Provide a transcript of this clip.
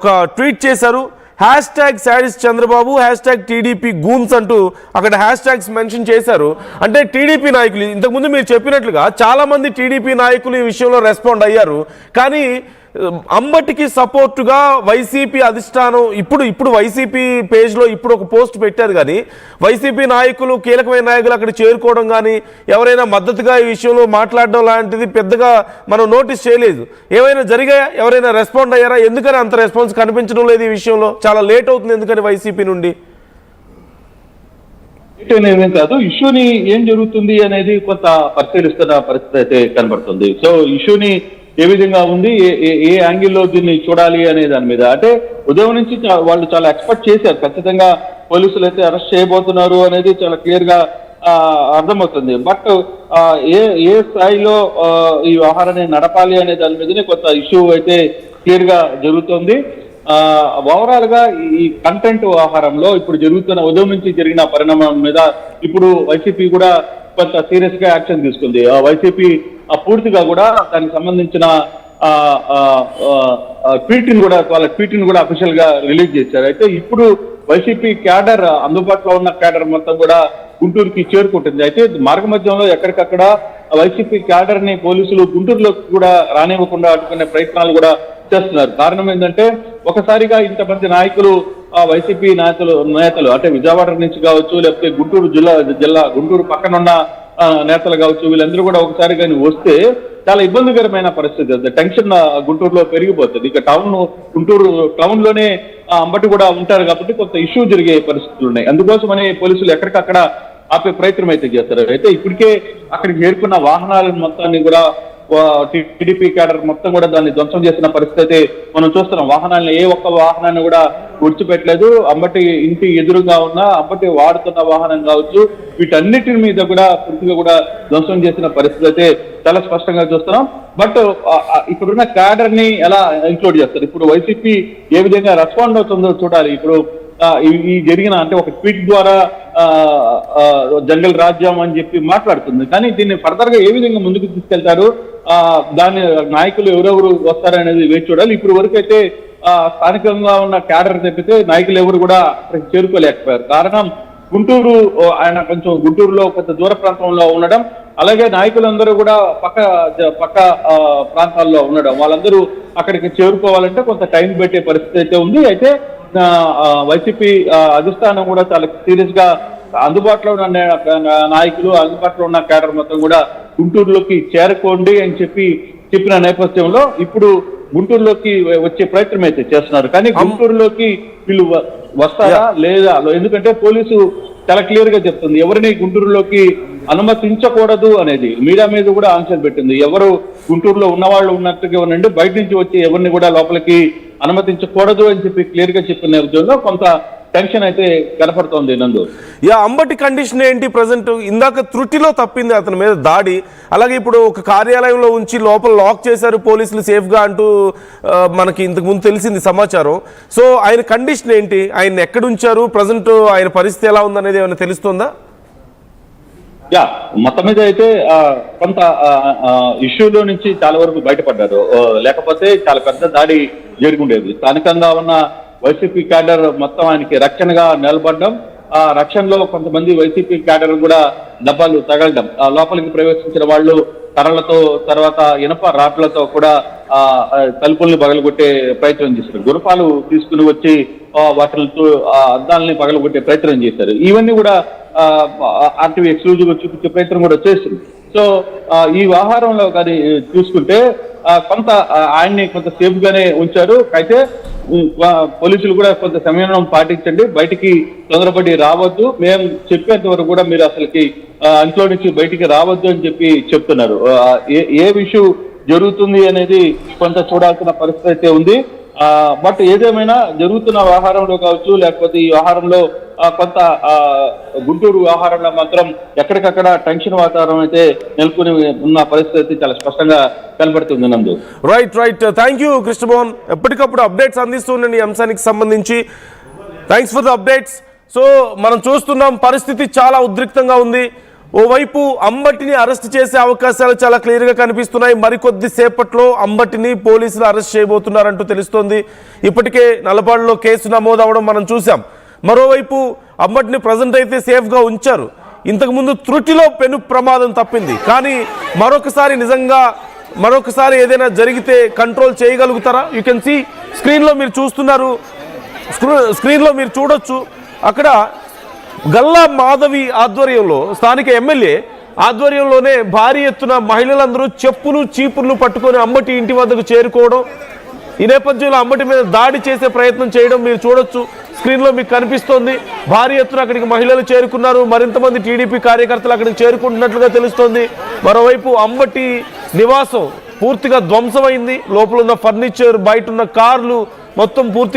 ఒక ట్వీట్ చేశారు. #Sadist Chandrababu #TDP goons అంటూ అక్కడ హ్యాష్ మెన్షన్ చేశారు. అంటే టీడీపీ నాయకులు ఇంతకుముందు మీరు చెప్పినట్లుగా చాలా మంది టీడీపీ నాయకులు ఈ విషయంలో రెస్పాండ్ అయ్యారు. కానీ అంబటికి సపోర్టుగా వైసీపీ అధిష్టానం ఇప్పుడు వైసీపీ పేజ్లో ఇప్పుడు ఒక పోస్ట్ పెట్టారు. కానీ వైసీపీ నాయకులు కీలకమైన నాయకులు అక్కడ చేరుకోవడం కానీ ఎవరైనా మద్దతుగా ఈ విషయంలో మాట్లాడడం లాంటిది పెద్దగా మనం నోటీస్ చేయలేదు. ఏమైనా జరిగాయా? ఎవరైనా రెస్పాండ్ అయ్యారా? ఎందుకని అంత రెస్పాన్స్ కనిపించడం లేదు? ఈ విషయంలో చాలా లేట్ అవుతుంది ఎందుకని వైసీపీ నుండి? కాదు, ఇష్యూని ఏం జరుగుతుంది అనేది కొంత పరిశీలిస్తున్న పరిస్థితి అయితే కనబడుతుంది. సో ఇష్యూని ఏ విధంగా ఉంది, ఏ యాంగిల్లో దీన్ని చూడాలి అనే దాని మీద అంటే ఉదయం నుంచి వాళ్ళు చాలా ఎక్స్పెక్ట్ చేశారు. ఖచ్చితంగా పోలీసులు అయితే అరెస్ట్ చేయబోతున్నారు అనేది చాలా క్లియర్ గా అర్థమవుతుంది. బట్ ఏ స్థాయిలో ఈ వ్యవహారాన్ని నడపాలి అనే దాని మీదనే కొంత ఇష్యూ అయితే క్లియర్ గా జరుగుతుంది. ఓవరాల్ గా ఈ కంటెంట్ వ్యవహారంలో ఇప్పుడు జరుగుతున్న ఉదయం నుంచి జరిగిన పరిణామం మీద ఇప్పుడు వైసీపీ కూడా కొంత సీరియస్ గా యాక్షన్ తీసుకుంది. వైసీపీ పూర్తిగా కూడా దానికి సంబంధించిన ట్వీట్ని కూడా అఫీషియల్ గా రిలీజ్ చేశారు. అయితే ఇప్పుడు వైసీపీ క్యాడర్ అందుబాటులో ఉన్న క్యాడర్ మొత్తం కూడా గుంటూరుకి చేరుకుంటుంది. అయితే మార్గ మధ్యంలో ఎక్కడికక్కడ వైసీపీ క్యాడర్ ని పోలీసులు గుంటూరులోకి కూడా రానివ్వకుండా అడ్డుకునే ప్రయత్నాలు కూడా చేస్తున్నారు. కారణం ఏంటంటే ఒకసారిగా ఇంతమంది నాయకులు వైసీపీ నేతలు అంటే విజయవాడ నుంచి కావచ్చు, లేకపోతే గుంటూరు పక్కనున్న నేతలు కావచ్చు, వీళ్ళందరూ కూడా ఒకసారి కానీ వస్తే చాలా ఇబ్బందికరమైన పరిస్థితి. టెన్షన్ గుంటూరులో పెరిగిపోతుంది. ఇక గుంటూరు టౌన్ లోనే అంబటి కూడా ఉంటారు కాబట్టి కొంత ఇష్యూ జరిగే పరిస్థితులు ఉన్నాయి. అందుకోసమని పోలీసులు ఎక్కడికక్కడ ఆపే ప్రయత్నం అయితే చేస్తారు. అయితే ఇప్పటికే అక్కడికి చేరుకున్న వాహనాలను మొత్తాన్ని కూడా టీడీపీ క్యాడర్ మొత్తం కూడా దాన్ని ధ్వంసం చేసిన పరిస్థితి అయితే మనం చూస్తున్నాం. వాహనాలను ఏ ఒక్క వాహనాన్ని కూడా విడిచిపెట్టలేదు. అంబటి ఇంటి ఎదురుగా ఉన్న అంబటి వాడుతున్న వాహనం కావచ్చు, వీటన్నిటి మీద కూడా పూర్తిగా కూడా ధ్వంసం చేసిన పరిస్థితి అయితే చాలా స్పష్టంగా చూస్తున్నాం. బట్ ఇప్పుడున్న క్యాడర్ ని ఎలా ఇంక్లూడ్ చేస్తారు, ఇప్పుడు వైసీపీ ఏ విధంగా రెస్పాండ్ అవుతుందో చూడాలి. ఇప్పుడు ఈ జరిగిన అంటే ఒక ట్వీట్ ద్వారా జంగల్ రాజ్యం అని చెప్పి మాట్లాడుతుంది. కానీ దీన్ని ఫర్దర్ గా ఏ విధంగా ముందుకు తీసుకెళ్తారు, దాని నాయకులు ఎవరెవరు వస్తారనేది వేచి చూడాలి. ఇప్పుడు వరకు అయితే స్థానికంగా ఉన్న క్యాడర్ తప్పితే నాయకులు ఎవరు కూడా అక్కడికి చేరుకోలేకపోయారు. కారణం గుంటూరులో కొంత దూర ప్రాంతంలో ఉండడం, అలాగే నాయకులందరూ కూడా పక్క ప్రాంతాల్లో ఉండడం, వాళ్ళందరూ అక్కడికి చేరుకోవాలంటే కొంత టైం పెట్టే పరిస్థితి అయితే ఉంది. అయితే వైసీపీ అధిష్టానం కూడా చాలా సీరియస్ గా అందుబాటులో ఉన్న నాయకులు, అందుబాటులో ఉన్న క్యాడర్ మొత్తం కూడా గుంటూరులోకి చేరుకోండి అని చెప్పిన నేపథ్యంలో ఇప్పుడు గుంటూరులోకి వచ్చే ప్రయత్నం అయితే చేస్తున్నారు. కానీ గుంటూరులోకి వీళ్ళు వస్తారా లేదా, ఎందుకంటే పోలీసు చాలా క్లియర్ గా చెప్తుంది ఎవరిని గుంటూరులోకి అనుమతించకూడదు అనేది. మీడియా మీద కూడా ఆన్సర్ పెట్టింది, ఎవరు గుంటూరులో ఉన్నవాళ్ళు ఉన్నట్టుగా ఉండండి, బయట నుంచి వచ్చి ఎవరిని కూడా లోపలికి అనుమతించకూడదు అని చెప్పి క్లియర్ గా చెప్పిన నేపథ్యంలో కొంత టెన్షన్ అయితే కనపడుతోంది. నందు అంబటి కండిషన్ ఏంటి ప్రజెంట్? ఇందాక త్రుటిలో తప్పింది అతని మీద దాడి, అలాగే ఇప్పుడు ఒక కార్యాలయంలో ఉంచి లోపల లాక్ చేశారు పోలీసులు సేఫ్ గా అంటూ మనకి ఇంతకు ముందు తెలిసింది సమాచారం. సో ఆయన కండిషన్ ఏంటి, ఆయన ఎక్కడ ఉంచారు, ప్రజెంట్ ఆయన పరిస్థితి ఎలా ఉందనేది ఏమైనా తెలుస్తుందా? మొత్తం మీద అయితే కొంత ఇష్యూలో నుంచి చాలా వరకు బయటపడ్డారు, లేకపోతే చాలా పెద్ద దాడి జరుగుండేది. స్థానికంగా ఉన్న వైసీపీ క్యాడర్ మొత్తం ఆయనకి రక్షణగా నిలబడడం, ఆ రక్షణలో కొంతమంది వైసీపీ క్యాడర్ కూడా దెబ్బలు తగలడం, లోపలికి ప్రవేశించిన వాళ్ళు కర్రలతో తర్వాత ఇనప రాట్లతో కూడా తలుపుల్ని పగలగొట్టే ప్రయత్నం చేశారు. గురపాలు తీసుకుని వచ్చి వాటితో అద్దాలని పగలగొట్టే ప్రయత్నం చేశారు. ఇవన్నీ కూడా ఆర్టీవీ ఎక్స్క్లూజివ్ గా చూపించే ప్రయత్నం కూడా చేస్తుంది. సో ఈ వ్యవహారంలో కానీ చూసుకుంటే కొంత ఆయన్ని కొంత సేఫ్ గానే ఉంచారు. అయితే పోలీసులు కూడా కొంత సమయం పాటించండి, బయటికి తొందరపడి రావద్దు, మేము చెప్పేంత వరకు కూడా మీరు అసలుకి ఇంట్లో నుంచి బయటికి రావద్దు అని చెప్తున్నారు. ఏ విషయం జరుగుతుంది అనేది కొంత చూడాల్సిన పరిస్థితి అయితే ఉంది. బట్ ఏదేమైనా జరుగుతున్న వ్యవహారంలో కావచ్చు, లేకపోతే ఈ వ్యవహారంలో కొంత గుంటూరు వ్యవహారంలో మాత్రం ఎక్కడికక్కడ టెన్షన్ వాతావరణం అయితే నెలకొని ఉన్న పరిస్థితి చాలా స్పష్టంగా కనబడుతుంది. నందు రైట్ థ్యాంక్ యూ కృష్ణమోహన్, ఎప్పటికప్పుడు అప్డేట్స్ అందిస్తుండండి ఈ అంశానికి సంబంధించి. Thanks for the updates. So మనం చూస్తున్నాం పరిస్థితి చాలా ఉద్రిక్తంగా ఉంది. ఓవైపు అంబటిని అరెస్ట్ చేసే అవకాశాలు చాలా క్లియర్గా కనిపిస్తున్నాయి. మరికొద్ది సేపట్లో అంబటిని పోలీసులు అరెస్ట్ చేయబోతున్నారంటూ తెలుస్తోంది. ఇప్పటికే నల్లపాడులో కేసు నమోదు అవడం మనం చూసాం. మరోవైపు అంబటిని ప్రజెంట్ అయితే సేఫ్గా ఉంచారు. ఇంతకుముందు త్రుటిలో పెను ప్రమాదం తప్పింది. కానీ మరొకసారి ఏదైనా జరిగితే కంట్రోల్ చేయగలుగుతారా? యూ కెన్ సీ స్క్రీన్లో మీరు చూస్తున్నారు, స్క్రీన్లో మీరు చూడొచ్చు. అక్కడ గల్లా మాధవి ఆధ్వర్యంలో, స్థానిక ఎమ్మెల్యే ఆధ్వర్యంలోనే భారీ ఎత్తున మహిళలందరూ చెప్పులు చీపుర్లు పట్టుకొని అంబటి ఇంటి వద్దకు చేరుకోవడం, ఈ నేపథ్యంలో అంబటి మీద దాడి చేసే ప్రయత్నం చేయడం మీరు చూడొచ్చు. స్క్రీన్లో మీకు కనిపిస్తోంది. భారీ ఎత్తున అక్కడికి మహిళలు చేరుకున్నారు. మరింత మంది టీడీపీ కార్యకర్తలు అక్కడికి చేరుకుంటున్నట్లుగా తెలుస్తోంది. మరోవైపు అంబటి నివాసం పూర్తిగా ధ్వంసమైంది. లోపల ఉన్న ఫర్నిచర్, బయట ఉన్న కార్లు మొత్తం పూర్తి